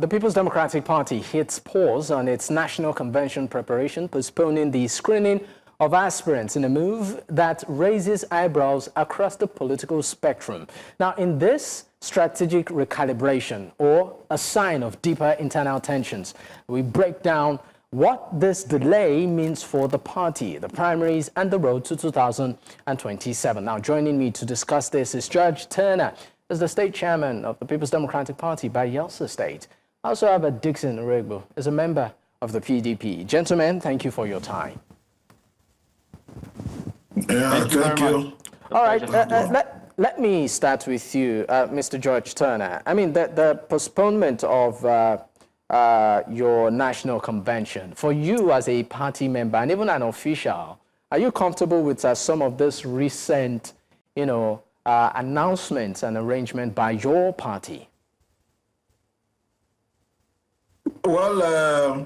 The People's Democratic Party hits pause on its national convention preparation, postponing the screening of aspirants in a move that raises eyebrows across the political spectrum. Now, in this strategic recalibration, or a sign of deeper internal tensions, we break down what this delay means for the party, the primaries, and the road to 2027. Now, joining me to discuss this is George Turnah, as the state chairman of the People's Democratic Party, Bayelsa State. I also have a Dickson Iruebu as a member of the PDP. Gentlemen, thank you for your time. Yeah, thank you. All right, let me start with you, Mr. George Turnah. I mean, the postponement of your national convention, for you as a party member and even an official, are you comfortable with some of this recent, announcements and arrangement by your party? Well,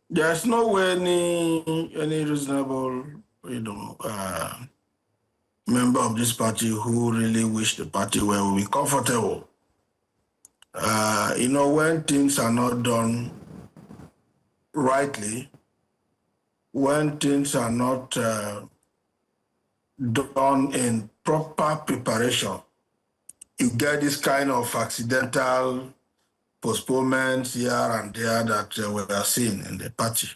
there's no way any reasonable, member of this party who really wish the party well will be comfortable. When things are not done rightly, when things are not done in proper preparation, you get this kind of accidental postponements here and there that we are seeing in the party.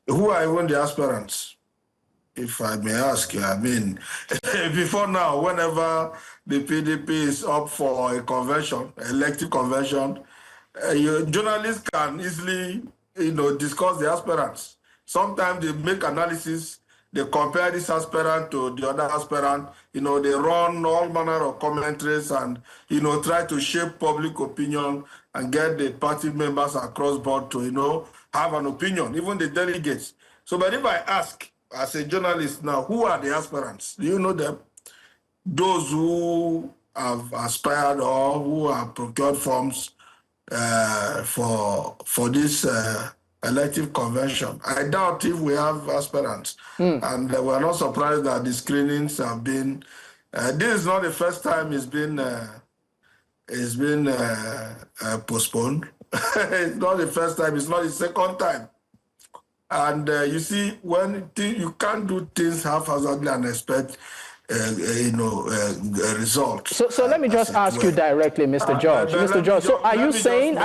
Who are even the aspirants, if I may ask you? I mean, before now, whenever the PDP is up for a convention, elective convention, journalists can easily, discuss the aspirants. Sometimes they make analysis, they compare this aspirant to the other aspirant, they run all manner of commentaries and, try to shape public opinion and get the party members across board to, have an opinion, even the delegates. So, but if I ask, as a journalist now, who are the aspirants? Do you know them? Those who have aspired or who have procured forms for this elective convention. I doubt if we have aspirants. And we're not surprised that the screenings have been, this is not the first time it's been postponed. It's not the first time, it's not the second time. And you see, when you can't do things haphazardly and expect a result. So let me just ask you directly, Mr. George. Mr. George, so are you saying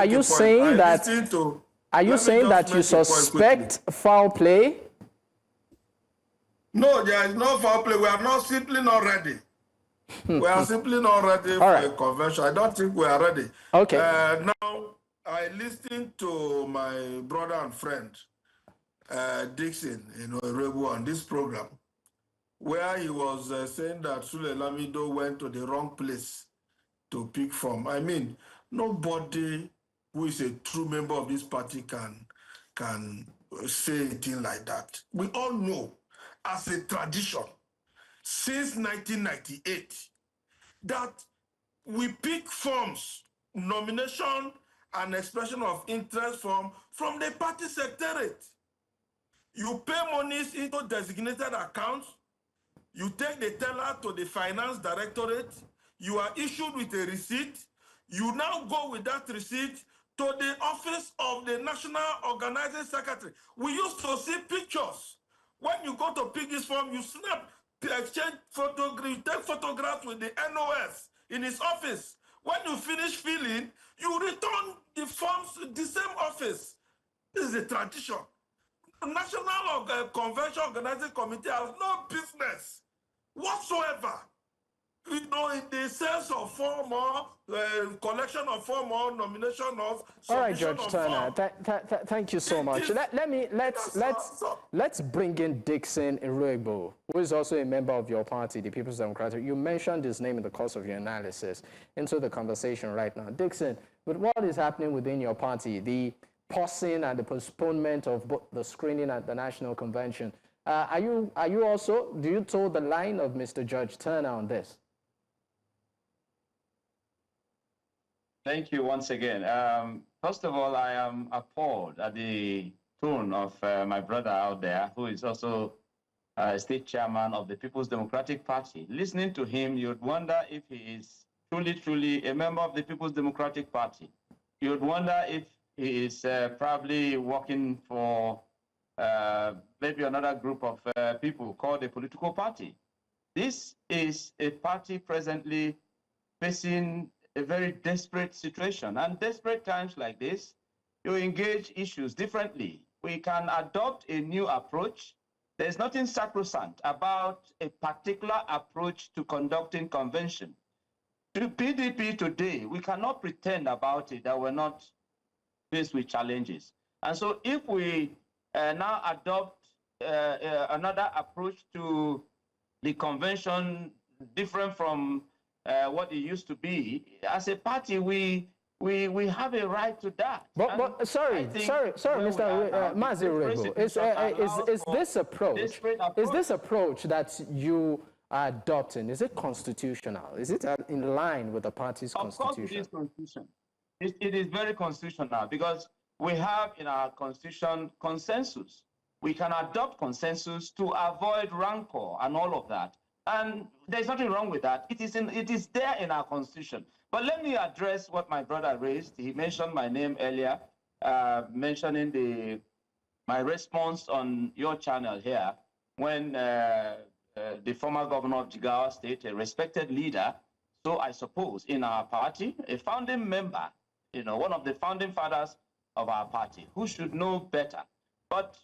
that you suspect foul play? No, there is no foul play. We are simply not ready. We are simply not ready for a convention. I don't think we are ready. Okay. Now, I listened to my brother and friend, Dickson Iruebu, on this program, where he was saying that Sule Lamido went to the wrong place to pick from. I mean, nobody who is a true member of this party can say anything like that. We all know, as a tradition, since 1998, that we pick forms, nomination and expression of interest from the party secretariat. You pay monies into designated accounts, you take the teller to the finance directorate, you are issued with a receipt, you now go with that receipt to the office of the National Organizing Secretary. We used to see pictures. When you go to pick this form, you snap, exchange photographs, you take photographs with the NOS in his office. When you finish filling, you return the forms to the same office. This is a tradition. The National Convention Organizing Committee has no business whatsoever, in the sense of form or collection of form or nomination of. All right, George Turnah, thank you so much. Let's bring in Dickson Iruebu, who is also a member of your party, the People's Democratic. You mentioned his name in the course of your analysis into the conversation right now. Dickson, with what is happening within your party, the pausing and the postponement of both the screening at the National Convention, are you also, do you toe the line of Mr. George Turnah on this? Thank you once again. First of all, I am appalled at the tone of my brother out there, who is also state chairman of the People's Democratic Party. Listening to him, you'd wonder if he is truly a member of the People's Democratic Party. You would wonder if he is probably working for maybe another group of people called a political party. This is a party presently facing a very desperate situation. And desperate times like this, you engage issues differently. We can adopt a new approach. There's nothing sacrosanct about a particular approach to conducting convention. To PDP today, we cannot pretend about it that we're not faced with challenges. And so if we now adopt another approach to the convention different from what it used to be, as a party, we have a right to that. But sorry, Mr. Mazi Iruebu, is this approach that you are adopting, is it constitutional? Is it in line with the party's constitution? Of course it is constitutional. It is very constitutional because we have in our constitution consensus. We can adopt consensus to avoid rancor and all of that. And there's nothing wrong with that. It is there in our constitution. But let me address what my brother raised. He mentioned my name earlier, mentioning my response on your channel here when the former governor of Jigawa State, a respected leader, so I suppose in our party, a founding member, one of the founding fathers of our party, who should know better. But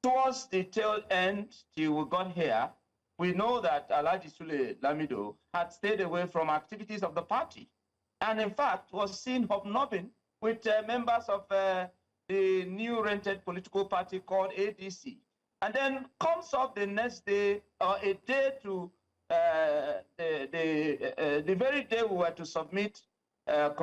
towards the tail end, till we got here, we know that Alhaji Sule Lamido had stayed away from activities of the party, and in fact was seen hobnobbing with members of the new rented political party called ADC. And then comes up the next day, or a day to the very day we were to submit for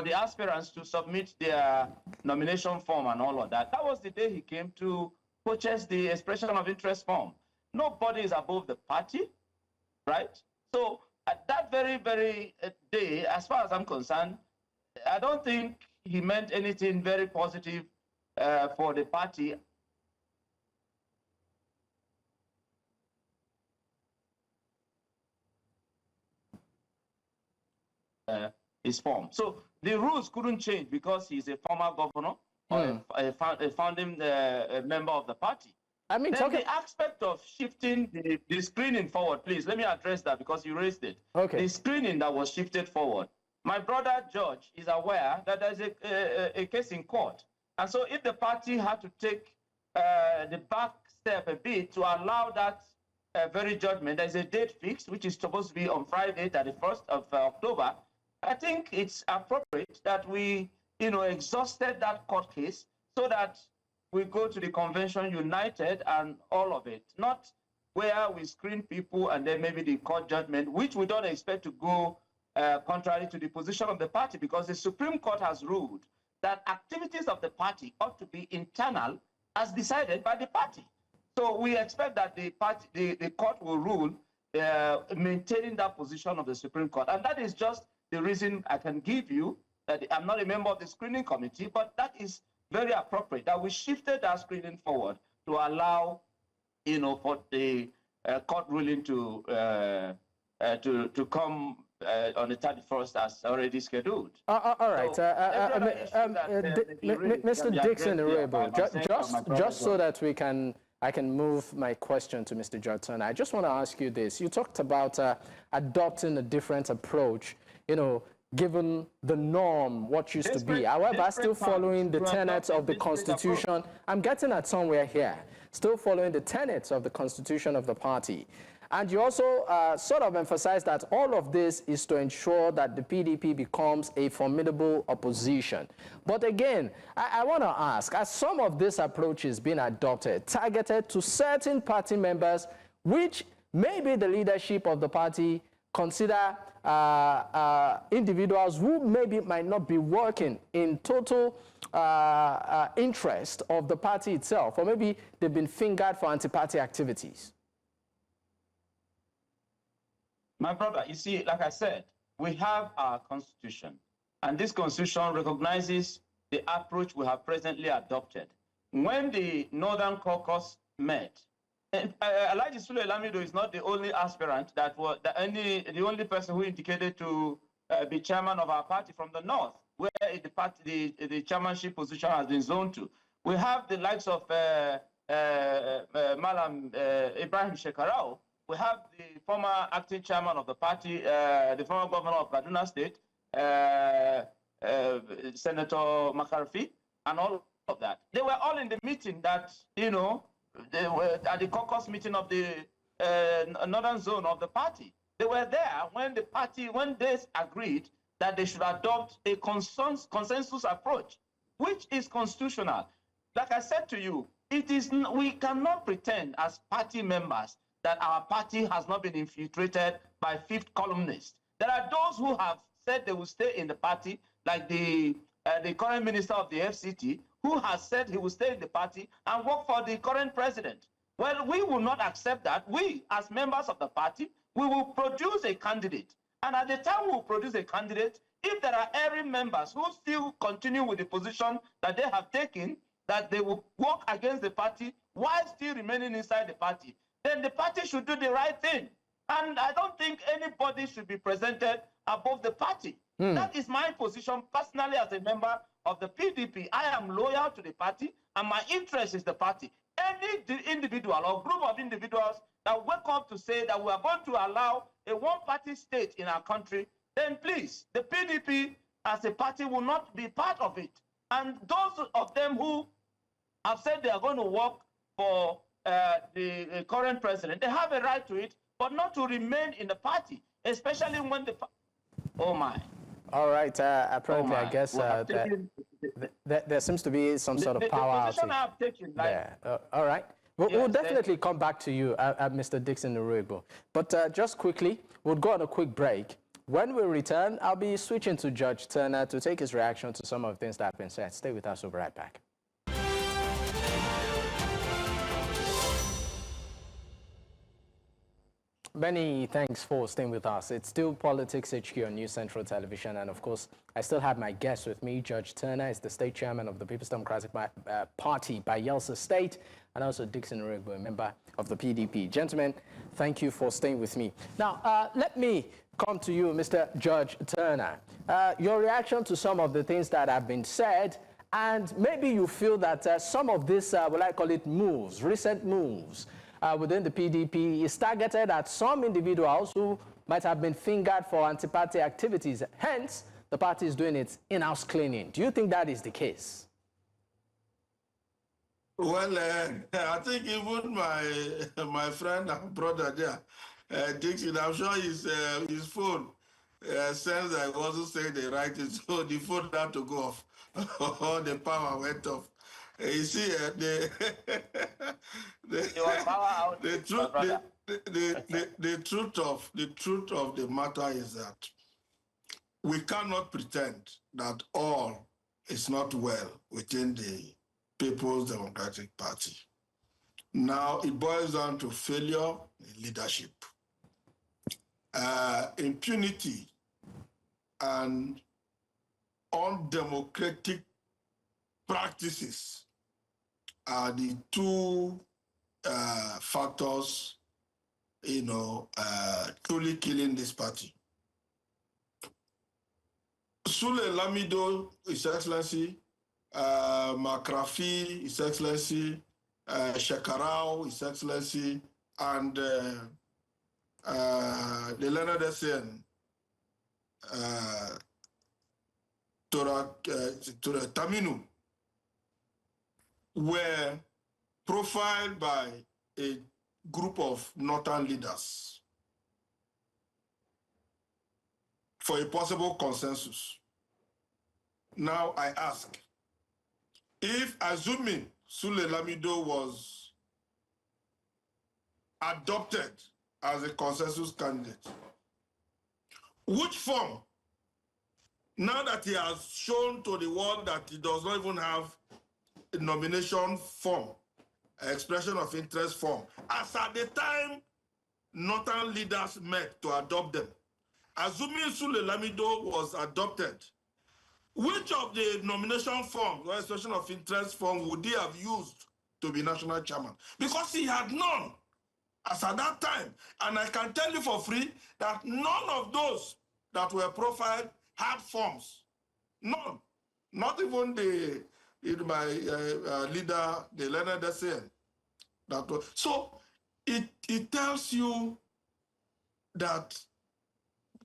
the aspirants to submit their nomination form and all of that. That was the day he came to purchase the expression of interest form. Nobody is above the party, right? So at that very day, as far as I'm concerned, I don't think he meant anything very positive for the party. His form. So the rules couldn't change because he's a former governor or a founding member of the party. I mean, the aspect of shifting the screening forward, please, let me address that because you raised it. Okay. The screening that was shifted forward. My brother George is aware that there's a case in court. And so if the party had to take the back step a bit to allow that very judgment, there's a date fixed, which is supposed to be on Friday, 31st of October. I think it's appropriate that we, exhausted that court case so that we go to the convention united and all of it, not where we screen people and then maybe the court judgment, which we don't expect to go contrary to the position of the party, because the Supreme Court has ruled that activities of the party ought to be internal as decided by the party. So we expect that the court will rule maintaining that position of the Supreme Court. And that is just the reason I can give you that I'm not a member of the screening committee, but that is very appropriate that we shifted that screening forward to allow, for the court ruling to come on the 31st as already scheduled. All right, so, Mr. Dickson Iruebu, just so that I can move my question to Mr. George Turnah. I just want to ask you this. You talked about adopting a different approach, given the norm, what used to be. However, still following the tenets of the Constitution. I'm getting at somewhere here. Still following the tenets of the Constitution of the party. And you also sort of emphasize that all of this is to ensure that the PDP becomes a formidable opposition. But again, I want to ask, as some of this approach is being adopted, targeted to certain party members, which maybe the leadership of the party consider individuals who maybe might not be working in total interest of the party itself, or maybe they've been fingered for anti-party activities. My brother, you see, like I said, we have our constitution, and this constitution recognizes the approach we have presently adopted. When the Northern Caucus met, Elijah Sule Lamido is not the only aspirant that was the only person who indicated to be chairman of our party from the north, where the chairmanship position has been zoned to. We have the likes of Malam Ibrahim Shekarau. We have the former acting chairman of the party, the former governor of Kaduna State, Senator McCarthy, and all of that. They were all in the meeting that, they were at the caucus meeting of the northern zone of the party. They were there when they agreed that they should adopt a consensus approach, which is constitutional. Like I said to you, we cannot pretend as party members that our party has not been infiltrated by fifth columnists. There are those who have said they will stay in the party, like the current minister of the FCT, who has said he will stay in the party and work for the current president. Well, we will not accept that. We, as members of the party, we will produce a candidate. And at the time we will produce a candidate, if there are erring members who still continue with the position that they have taken, that they will work against the party while still remaining inside the party, then the party should do the right thing. And I don't think anybody should be presented above the party. That is my position personally as a member of the PDP. I am loyal to the party, and my interest is the party. Any individual or group of individuals that wake up to say that we are going to allow a one-party state in our country, then please, the PDP as a party will not be part of it. And those of them who have said they are going to work for the current president, they have a right to it, but not to remain in the party, especially when the... Oh, my. All right, apparently, I guess there seems to be some sort of power out there. All right. We'll definitely come back to you, Mr. Dickson Iruebu. But just quickly, we'll go on a quick break. When we return, I'll be switching to George Turnah to take his reaction to some of the things that have been said. Stay with us, we'll be right back. Many thanks for staying with us. It's still Politics HQ on News Central Television, and of course, I still have my guest with me. George Turnah is the state chairman of the People's Democratic Party, Bayelsa State, and also Dickson Iruebu, a member of the PDP. Gentlemen, thank you for staying with me. Now, let me come to you, Mr. George Turnah. Your reaction to some of the things that have been said, and maybe you feel that some of this, what I call it, recent moves, within the PDP is targeted at some individuals who might have been fingered for anti-party activities. Hence, the party is doing its in-house cleaning. Do you think that is the case? Well, I think even my friend and brother there, Dickson, I'm sure his phone sends that he wasn't saying the right thing, so the phone had to go off. All the power went off. You see, the truth of the matter is that we cannot pretend that all is not well within the People's Democratic Party. Now it boils down to failure in leadership, impunity, and undemocratic practices are the two factors, truly killing this party. Sule Lamido, His Excellency, Makrafi, His Excellency, Shekarau, His Excellency, and the Leonard Essien, Taminu, were profiled by a group of northern leaders for a possible consensus. Now I ask, if assuming Sule Lamido was adopted as a consensus candidate, which form, now that he has shown to the world that he does not even have a nomination form, expression of interest form, as at the time northern leaders met to adopt them, assuming Sule Lamido was adopted, which of the nomination forms or expression of interest form would he have used to be national chairman? Because he had none. as at that time. And I can tell you for free that none of those that were profiled had forms. None. Not even my leader, the Leonard Dessien. So it tells you that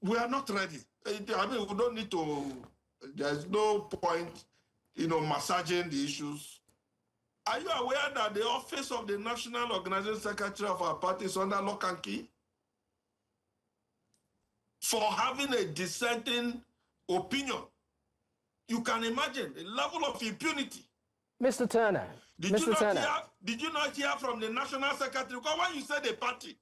we are not ready. I mean, we don't need to, there's no point, massaging the issues. Are you aware that the office of the National Organizing Secretary of our party is under lock and key? For having a dissenting opinion. You can imagine the level of impunity. Mr. Turnah. Did you not hear from the National Secretary? Because when you say the party,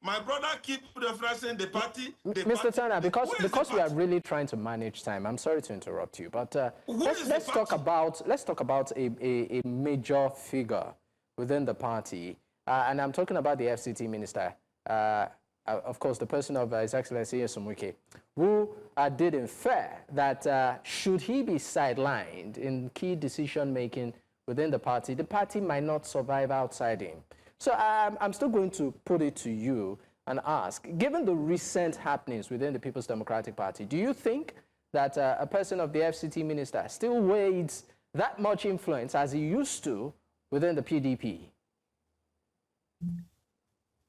my brother keep referencing the party. Mr. Turnah, because we are really trying to manage time, I'm sorry to interrupt you, but let's talk about a major figure within the party, and I'm talking about the FCT minister, of course, the person of His Excellency Sumwike, who did infer that should he be sidelined in key decision making within the party might not survive outside him. So I'm still going to put it to you and ask, given the recent happenings within the People's Democratic Party, do you think that a person of the FCT minister still wields that much influence as he used to within the PDP?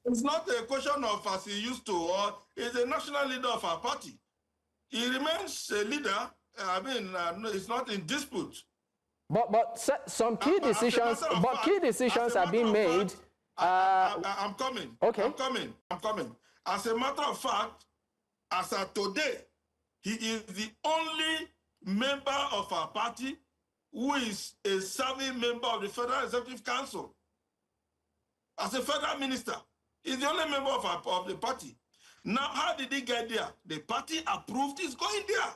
It's not a question of as he used to, or he's a national leader of our party. He remains a leader. I mean, it's not in dispute. But some key decisions, are being made. I'm coming. Okay. I'm coming. As a matter of fact, as of today, he is the only member of our party who is a serving member of the Federal Executive Council. As a federal minister, he's the only member of the party. Now, how did he get there? The party approved he's going there.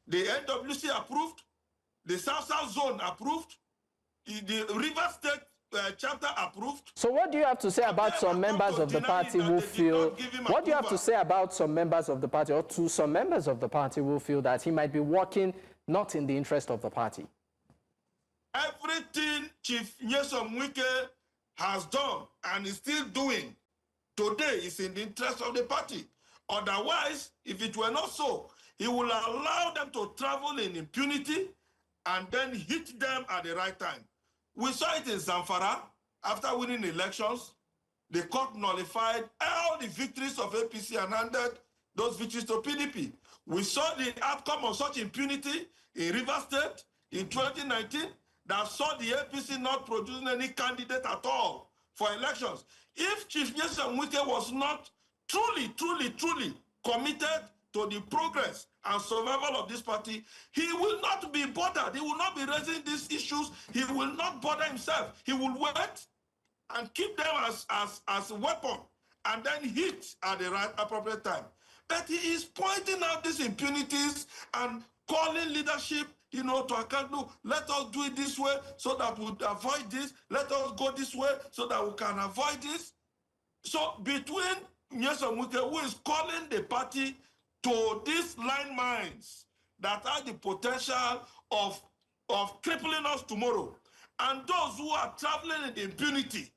The NWC approved. The South-South Zone approved. The River State chapter approved. So what do you have to say about some members of the party who feel, what do you have to say about some members of the party, or to some members of the party who feel that he might be working not in the interest of the party? Everything Chief Nyesom Wike has done and is still doing today is in the interest of the party. Otherwise, if it were not so, he will allow them to travel in impunity and then hit them at the right time. We saw it in Zamfara. After winning elections, the court nullified all the victories of APC and handed those victories to PDP. We saw the outcome of such impunity in River State in 2019 that saw the APC not producing any candidate at all for elections. If Chief Nyesom Wike was not truly committed to the progress and survival of this party, he will not be bothered. He will not be raising these issues. He will not bother himself. He will wait and keep them as a weapon and then hit at the right appropriate time. But he is pointing out these impunities and calling leadership, to account. No, let us do it this way so that we'll avoid this. Let us go this way so that we can avoid this. So between Nyesom Wike, who is calling the party to these landmines that have the potential of crippling us tomorrow, and those who are traveling in impunity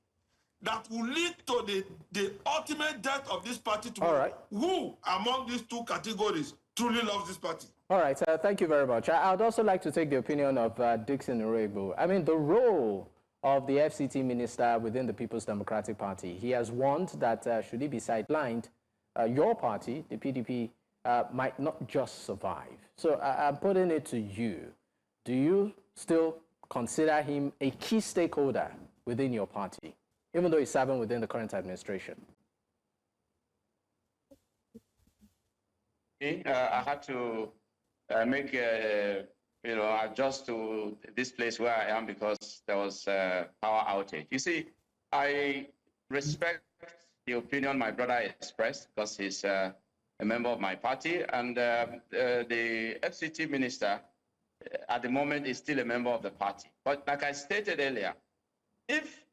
that will lead to the ultimate death of this party tomorrow. All right. Who among these two categories truly loves this party? All right, thank you very much. I would also like to take the opinion of Dickson Iruebu. I mean, the role of the FCT minister within the People's Democratic Party, he has warned that should he be sidelined, your party, the PDP, might not just survive. So I'm putting it to you. Do you still consider him a key stakeholder within your party, even though he's serving within the current administration? I had to make adjust to this place where I am because there was power outage. You see, I respect the opinion my brother expressed because he's a member of my party, and the FCT minister at the moment is still a member of the party. But like I stated earlier, if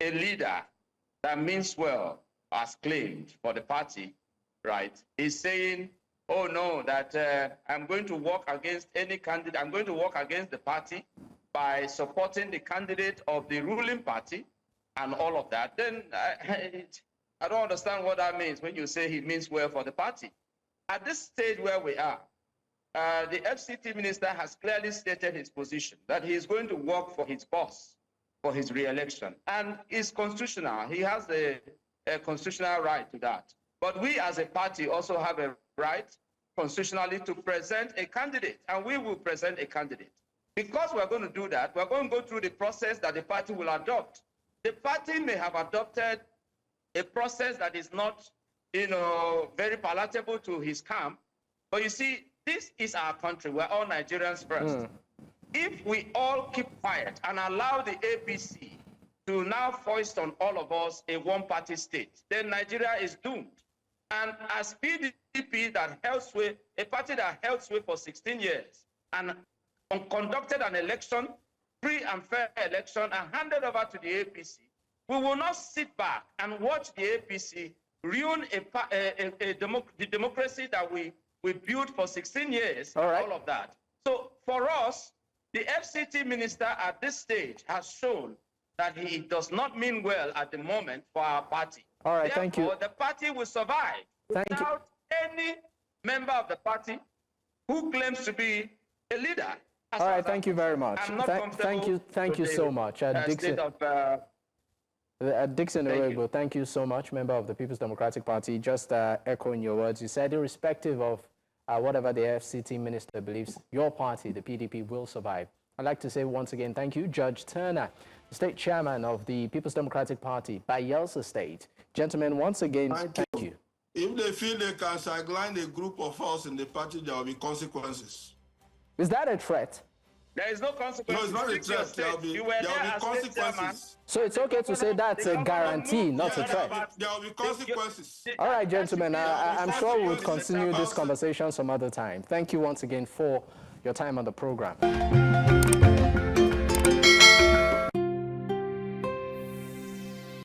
a leader that means well, as claimed for the party, right, is saying, oh no, that I'm going to work against any candidate, I'm going to work against the party by supporting the candidate of the ruling party and all of that, then I don't understand what that means when you say he means well for the party. At this stage where we are, the FCT minister has clearly stated his position that he is going to work for his boss for his re-election, and is constitutional. He has a constitutional right to that. But we as a party also have a right constitutionally to present a candidate, and we will present a candidate. Because we're going to do that, we're going to go through the process that the party will adopt. The party may have adopted a process that is not, very palatable to his camp, but you see, this is our country. We're all Nigerians first. If we all keep quiet and allow the APC to now foist on all of us a one-party state, then Nigeria is doomed. And as PDP that held sway, a party that held sway for 16 years and conducted an election, free and fair election, and handed over to the APC, we will not sit back and watch the APC ruin the democracy that we built for 16 years, all of that. So for us, the FCT minister at this stage has shown that he does not mean well at the moment for our party. All right, therefore, thank you. The party will survive without any member of the party who claims to be a leader. All right, thank you very much. Thank you so much. Dickson Iruebu, thank you so much, member of the People's Democratic Party. Just echoing your words, you said irrespective of whatever the FCT minister believes, your party, the PDP, will survive. I'd like to say once again, thank you, George Turnah, the state chairman of the People's Democratic Party, Bayelsa State. Gentlemen, once again, thank you. If they feel they can sideline a group of us in the party, there will be consequences. Is that a threat? There is no consequence. No, it's not a threat. There will be consequences. So it's okay to say that's a guarantee, not a threat. There will be consequences. All right, gentlemen, I'm sure we'll continue this conversation some other time. Thank you once again for your time on the program.